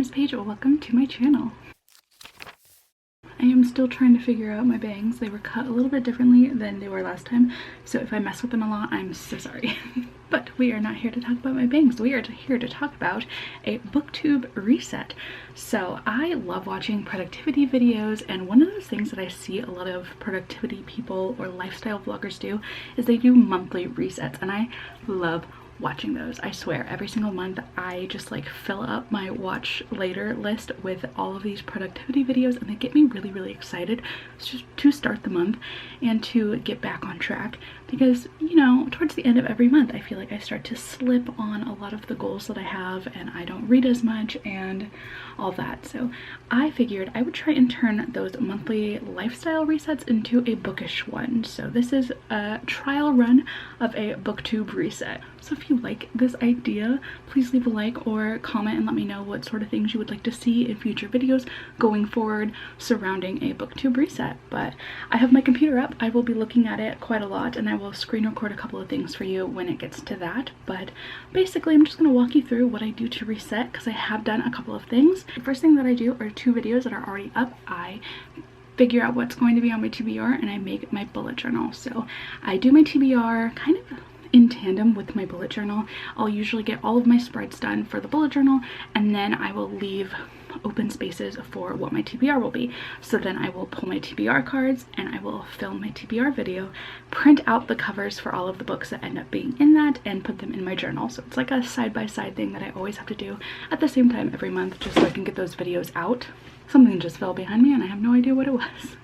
is Paige. Welcome to my channel. I am still trying to figure out my bangs. They were cut a little bit differently than they were last time, so if I mess with them a lot, I'm so sorry. But we are not here to talk about my bangs. We are here to talk about a booktube reset. So I love watching productivity videos, and one of those things that I see a lot of productivity people or lifestyle vloggers do is they do monthly resets, and I love watching those. I swear every single month I just like fill up my watch later list with all of these productivity videos, and they get me really excited just to start the month and to get back on track, because you know, towards the end of every month I feel like I start to slip on a lot of the goals that I have, and I don't read as much and all that. So I figured I would try and turn those monthly lifestyle resets into a bookish one. So this is a trial run of a booktube reset. So if you like this idea, please leave a like or comment and let me know what sort of things you would like to see in future videos going forward surrounding a booktube reset. But I have my computer up. I will be looking at it quite a lot, and I will screen record a couple of things for you when it gets to that. But basically I'm just going to walk you through what I do to reset, because I have done a couple of things. The first thing that I do are two videos that are already up. I figure out what's going to be on my TBR and I make my bullet journal. So I do my TBR kind of in tandem with my bullet journal. I'll usually get all of my spreads done for the bullet journal, and then I will leave open spaces for what my TBR will be. So then I will pull my TBR cards and I will film my TBR video, print out the covers for all of the books that end up being in that, and put them in my journal. So it's like a side-by-side thing that I always have to do at the same time every month, just so I can get those videos out. Something just fell behind me and I have no idea what it was.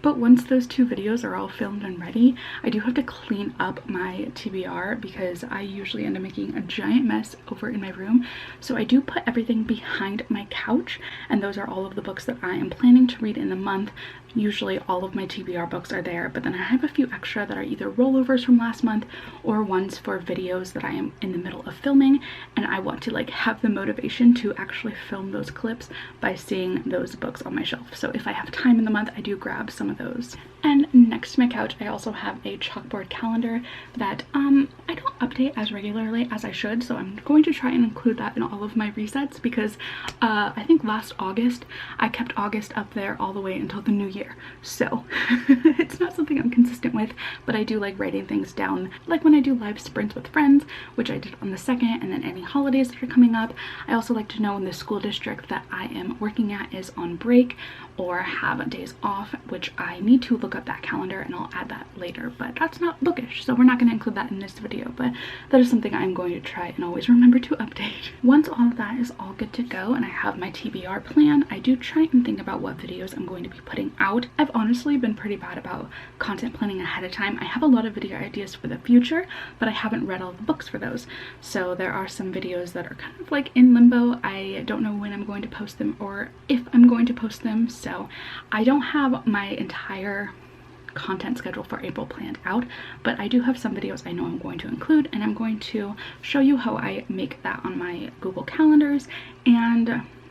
But once those two videos are all filmed and ready, I do have to clean up my TBR, because I usually end up making a giant mess over in my room. So I do put everything behind my couch, and those are all of the books that I am planning to read in the month. Usually all of my TBR books are there, but then I have a few extra that are either rollovers from last month or ones for videos that I am in the middle of filming, and I want to like have the motivation to actually film those clips by seeing those books on my shelf. So if I have time in the month, I do grab some of those. And next to my couch I also have a chalkboard calendar that I don't update as regularly as I should, so I'm going to try and include that in all of my resets, because I think last August I kept August up there all the way until the new year. So it's not something I'm consistent with, but I do like writing things down, like when I do live sprints with friends, which I did on the 2nd, and then any holidays that are coming up. I also like to know when the school district that I am working at is on break or have days off, which I need to look up that calendar, and I'll add that later, but that's not bookish, so we're not going to include that in this video, but that is something I'm going to try and always remember to update. Once all of that is all good to go and I have my TBR plan, I do try and think about what videos I'm going to be putting out. I've honestly been pretty bad about content planning ahead of time. I have a lot of video ideas for the future, but I haven't read all the books for those, so there are some videos that are kind of like in limbo. I don't know when I'm going to post them or if I'm going to post them, so I don't have my entire content schedule for April planned out, but I do have some videos I know I'm going to include, and I'm going to show you how I make that on my Google calendars. And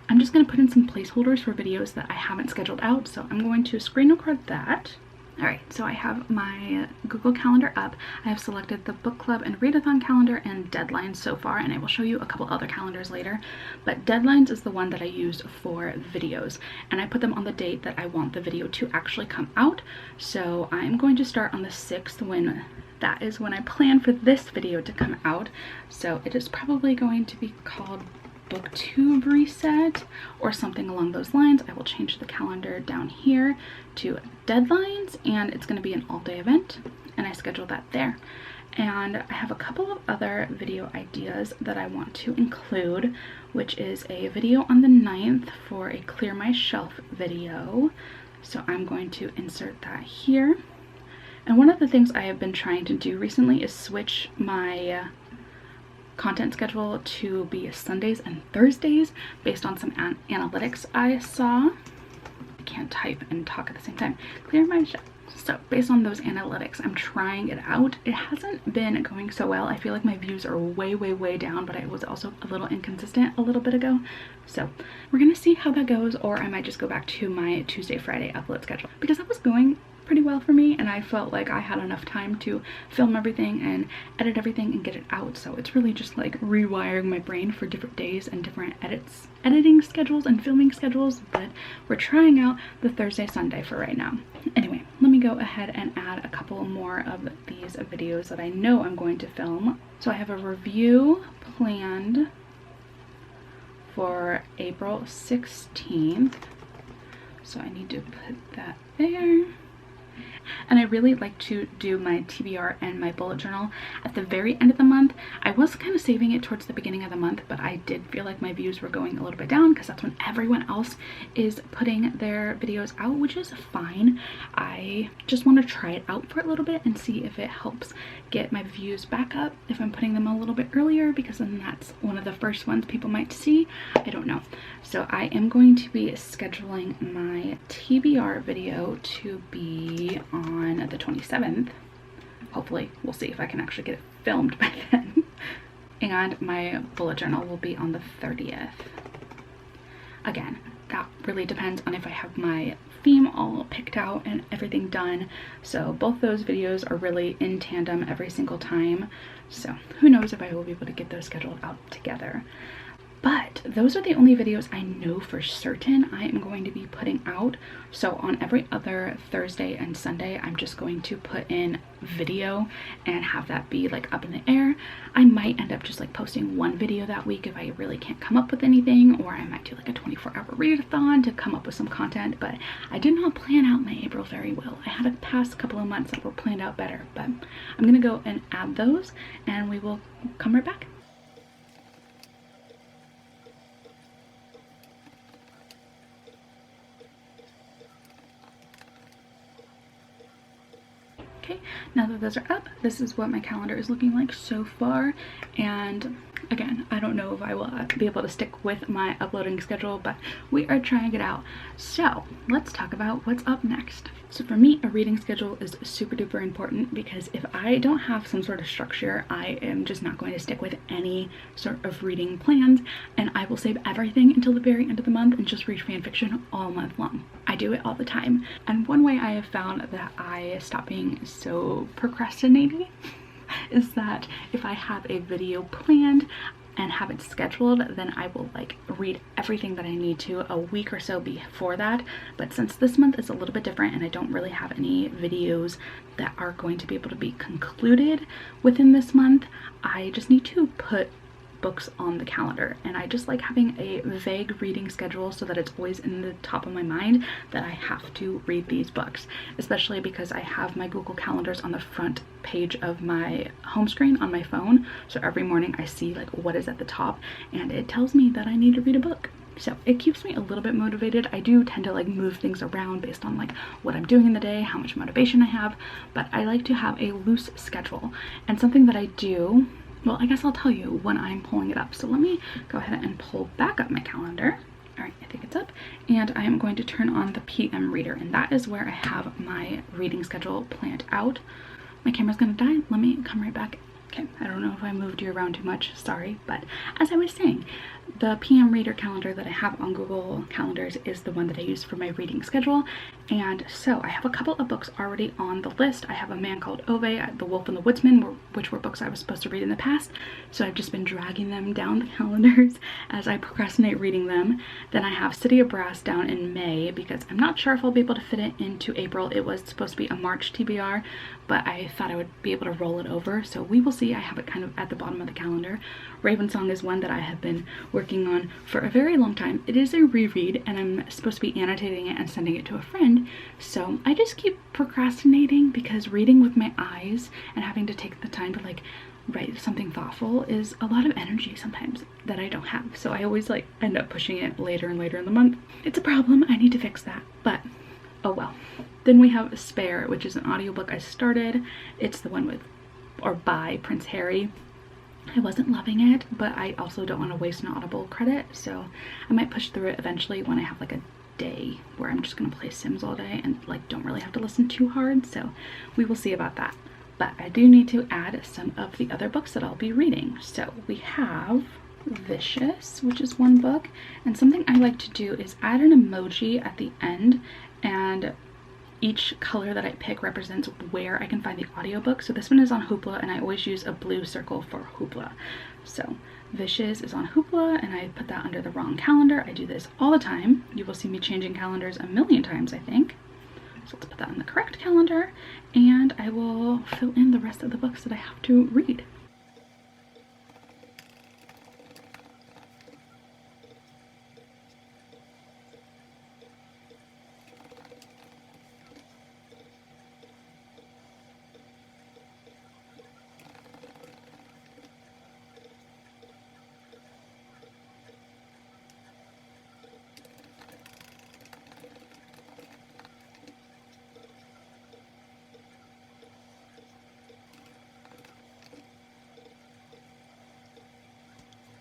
I'm just going to put in some placeholders for videos that I haven't scheduled out, so I'm going to screen record that. Alright, so I have my Google Calendar up. I have selected the book club and readathon calendar and deadlines so far, and I will show you a couple other calendars later. But deadlines is the one that I use for videos, and I put them on the date that I want the video to actually come out. So I'm going to start on the 6th, when that is when I plan for this video to come out. So it is probably going to be called booktube reset or something along those lines. I will change the calendar down here to deadlines, and it's going to be an all-day event, and I scheduled that there. And I have a couple of other video ideas that I want to include, which is a video on the 9th for a clear my shelf video, so I'm going to insert that here. And one of the things I have been trying to do recently is switch my content schedule to be Sundays and Thursdays based on some analytics I saw. I can't type and talk at the same time. Clear my shelf. So based on those analytics, I'm trying it out. It hasn't been going so well. I feel like my views are way down, but I was also a little inconsistent a little bit ago. So we're gonna see how that goes, or I might just go back to my Tuesday, Friday upload schedule, because that was going pretty well for me, and I felt like I had enough time to film everything and edit everything and get it out. So it's really just like rewiring my brain for different days and different editing schedules and filming schedules, but we're trying out the Thursday Sunday for right now. Anyway, let me go ahead and add a couple more of these videos that I know I'm going to film. So I have a review planned for April 16th. So I need to put that there. And I really like to do my TBR and my bullet journal at the very end of the month. I was kind of saving it towards the beginning of the month, but I did feel like my views were going a little bit down because that's when everyone else is putting their videos out, which is fine. I just want to try it out for a little bit and see if it helps get my views back up if I'm putting them a little bit earlier, because then that's one of the first ones people might see. I don't know. So I am going to be scheduling my TBR video to be on the 27th. Hopefully, we'll see if I can actually get it filmed by then. And my bullet journal will be on the 30th. Again, that really depends on if I have my theme all picked out and everything done. So both those videos are really in tandem every single time. So who knows if I will be able to get those scheduled out together. But those are the only videos I know for certain I am going to be putting out. So on every other Thursday and Sunday, I'm just going to put in video and have that be like up in the air. I might end up just like posting one video that week if I really can't come up with anything, or I might do like a 24-hour readathon to come up with some content. But I did not plan out my April very well. I had a past couple of months that were planned out better, but I'm gonna go and add those and we will come right back. Okay, now that those are up, this is what my calendar is looking like so far. And again, I don't know if I will be able to stick with my uploading schedule, but we are trying it out. So let's talk about what's up next. So for me, a reading schedule is super duper important, because if I don't have some sort of structure, I am just not going to stick with any sort of reading plans, and I will save everything until the very end of the month and just read fan fiction all month long. I do it all the time. And one way I have found that I stop being so procrastinating is that if I have a video planned and have it scheduled, then I will like read everything that I need to a week or so before that. But since this month is a little bit different and I don't really have any videos that are going to be able to be concluded within this month, I just need to put books on the calendar, and I just like having a vague reading schedule so that it's always in the top of my mind that I have to read these books, especially because I have my Google calendars on the front page of my home screen on my phone. So every morning I see like what is at the top and it tells me that I need to read a book. So it keeps me a little bit motivated. I do tend to like move things around based on like what I'm doing in the day, how much motivation I have, but I like to have a loose schedule. And something that I do, well, I guess I'll tell you when I'm pulling it up. So let me go ahead and pull back up my calendar. All right, I think it's up. And I am going to turn on the PM reader, and that is where I have my reading schedule planned out. My camera's gonna die. Let me come right back. Okay, I don't know if I moved you around too much, sorry. But as I was saying, the PM reader calendar that I have on Google Calendars is the one that I use for my reading schedule. And so I have a couple of books already on the list. I have A Man Called Ove, The Wolf and the Woodsman, which were books I was supposed to read in the past. So I've just been dragging them down the calendars as I procrastinate reading them. Then I have City of Brass down in May, because I'm not sure if I'll be able to fit it into April. It was supposed to be a March TBR, but I thought I would be able to roll it over. So we will see. I have it kind of at the bottom of the calendar. Raven Song is one that I have been working on for a very long time. It is a reread, and I'm supposed to be annotating it and sending it to a friend. So I just keep procrastinating, because reading with my eyes and having to take the time to like write something thoughtful is a lot of energy sometimes that I don't have. So I always like end up pushing it later and later in the month. It's a problem. I need to fix that, but oh well. Then we have Spare, which is an audiobook I started. It's the one with or by Prince Harry. I wasn't loving it, but I also don't want to waste an Audible credit, so I might push through it eventually when I have like a day where I'm just gonna play Sims all day and like don't really have to listen too hard. So we will see about that. But I do need to add some of the other books that I'll be reading. So we have Vicious, which is one book, and something I like to do is add an emoji at the end, and each color that I pick represents where I can find the audiobook. So this one is on Hoopla, and I always use a blue circle for Hoopla. So Vicious is on Hoopla, and I put that under the wrong calendar. I do this all the time. You will see me changing calendars a million times, I think. So let's put that on the correct calendar, and I will fill in the rest of the books that I have to read.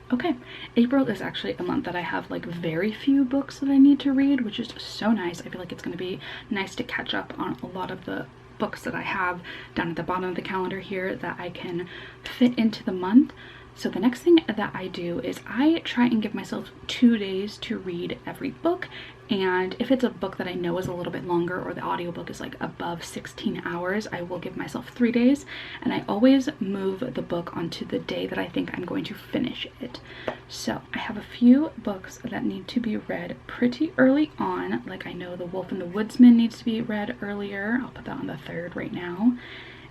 Okay, April is actually a month that I have like very few books that I need to read, which is so nice. I feel like it's going to be nice to catch up on a lot of the books that I have down at the bottom of the calendar here that I can fit into the month. So the next thing that I do is I try and give myself 2 days to read every book. And if it's a book that I know is a little bit longer, or the audiobook is like above 16 hours, I will give myself 3 days. And I always move the book onto the day that I think I'm going to finish it. So I have a few books that need to be read pretty early on. Like I know The Wolf and the Woodsman needs to be read earlier. I'll put that on the 3rd right now.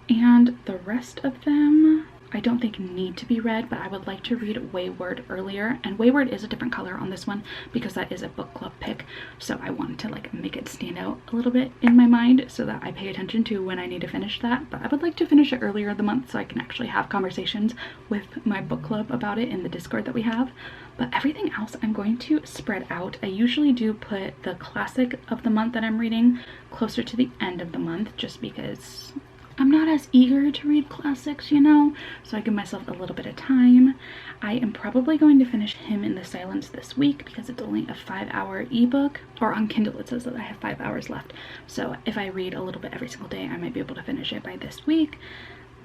And the rest of them I don't think need to be read, but I would like to read Weyward earlier. And Weyward is a different color on this one because that is a book club pick. So I wanted to like make it stand out a little bit in my mind so that I pay attention to when I need to finish that. But I would like to finish it earlier in the month so I can actually have conversations with my book club about it in the Discord that we have. But everything else I'm going to spread out. I usually do put the classic of the month that I'm reading closer to the end of the month just because I'm not as eager to read classics, you know, so I give myself a little bit of time. I am probably going to finish Him in the Silence this week because it's only a 5-hour ebook, or on Kindle it says that I have 5 hours left. So if I read a little bit every single day, I might be able to finish it by this week.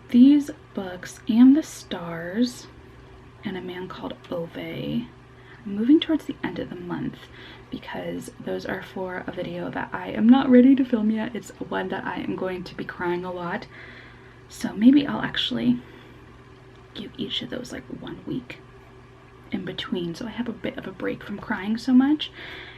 These books, And the Stars and A Man Called Ove, I'm moving towards the end of the month because those are for a video that I am not ready to film yet. It's one that I am going to be crying a lot. So maybe I'll actually give each of those like 1 week in between so I have a bit of a break from crying so much.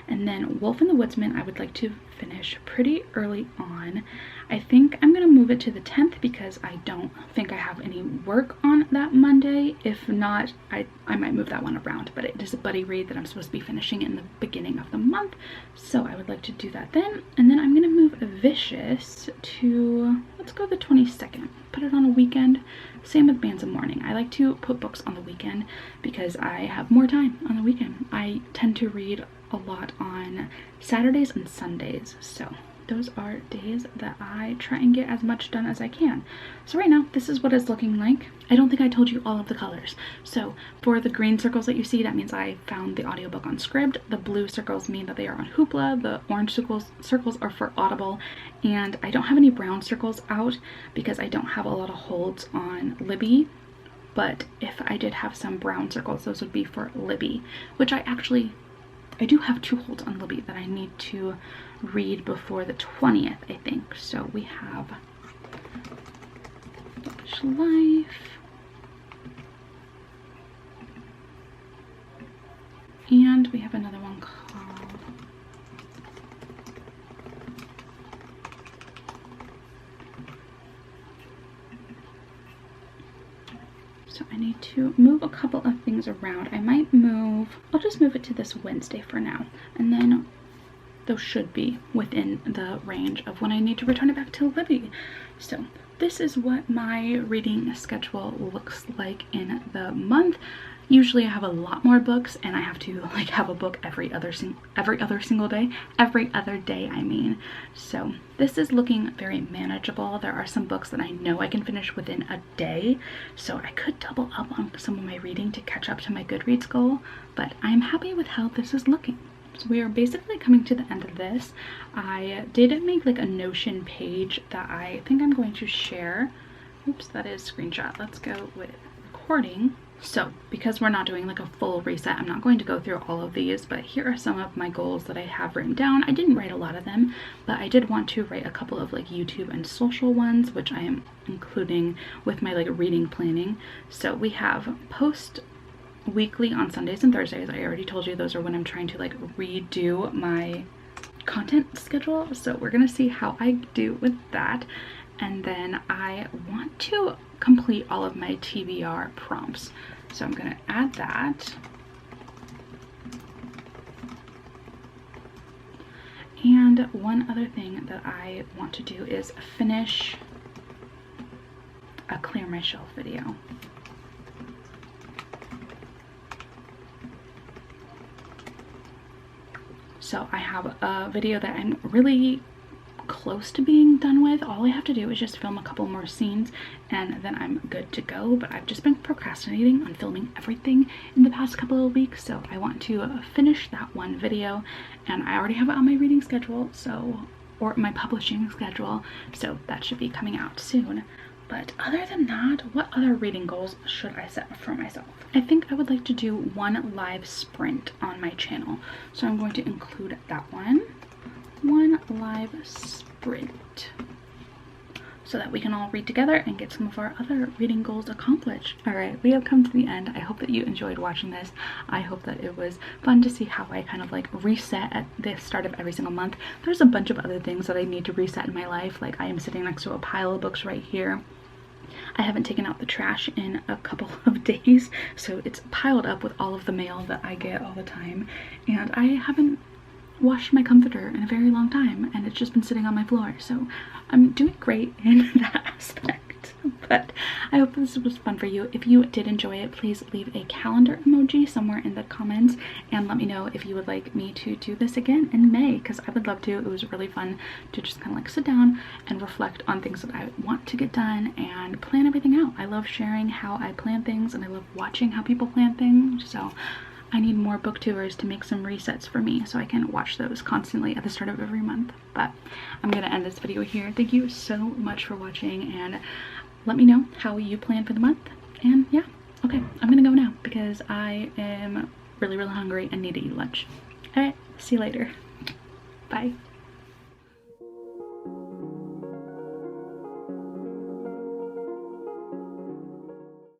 And then Wolf and the Woodsman I would like to finish pretty early on. I think I'm going to move it to the 10th because I don't think I have any work on that Monday. If not, I might move that one around, but it is a buddy read that I'm supposed to be finishing in the beginning of the month, so I would like to do that then. And then I'm going to move Vicious to, let's go the 22nd, put it on a weekend. Same with Bands of Mourning. I like to put books on the weekend because I have more time on the weekend. I tend to read a lot on Saturdays and Sundays, so those are days that I try and get as much done as I can. So right now, this is what it's looking like. I don't think I told you all of the colors. So for the green circles that you see, that means I found the audiobook on Scribd. The blue circles mean that they are on Hoopla. The orange circles are for Audible. And I don't have any brown circles out because I don't have a lot of holds on Libby. But if I did have some brown circles, those would be for Libby, which I do have 2 holds on Libby that I need to read before the 20th, I think. So we have Bookish Life, and we have another one called So I need to move a couple of things around. I'll just move it to this Wednesday for now. And then those should be within the range of when I need to return it back to Libby. So this is what my reading schedule looks like in the month. Usually I have a lot more books and I have to like have a book every other day, I mean. So this is looking very manageable. There are some books that I know I can finish within a day, so I could double up on some of my reading to catch up to my Goodreads goal, but I'm happy with how this is looking. So we are basically coming to the end of this. I did make like a Notion page that I think I'm going to share. Oops, that is screenshot. Let's go with recording. So because we're not doing like a full reset, I'm not going to go through all of these, but here are some of my goals that I have written down. I didn't write a lot of them, but I did want to write a couple of like YouTube and social ones, which I am including with my like reading planning. So we have post weekly on Sundays and Thursdays. I already told you those are when I'm trying to like redo my content schedule. So we're gonna see how I do with that. And then I want to complete all of my TBR prompts. So I'm gonna add that. And one other thing that I want to do is finish a clear my shelf video. So I have a video that I'm really close to being done with. All I have to do is just film a couple more scenes and then I'm good to go, but I've just been procrastinating on filming everything in the past couple of weeks, so I want to finish that one video, and I already have it on my reading schedule, or my publishing schedule, so that should be coming out soon. But other than that, what other reading goals should I set for myself? I think I would like to do one live sprint on my channel, so I'm going to include that one live sprint so that we can all read together and get some of our other reading goals accomplished. All right, we have come to the end. I hope that you enjoyed watching this. I hope that it was fun to see how I kind of like reset at the start of every single month. There's a bunch of other things that I need to reset in my life. Like I am sitting next to a pile of books right here. I haven't taken out the trash in a couple of days, so it's piled up with all of the mail that I get all the time, and I haven't washed my comforter in a very long time, and it's just been sitting on my floor, so I'm doing great in that aspect. But I hope this was fun for you. If you did enjoy it, please leave a calendar emoji somewhere in the comments and let me know if you would like me to do this again in May, because I would love to. It was really fun to just kind of like sit down and reflect on things that I want to get done and plan everything out. I love sharing how I plan things, and I love watching how people plan things, so I need more booktubers to make some resets for me so I can watch those constantly at the start of every month. But I'm gonna end this video here. Thank you so much for watching, and let me know how you plan for the month. And yeah, okay, I'm gonna go now because I am really hungry and need to eat lunch. All right, see you later. Bye.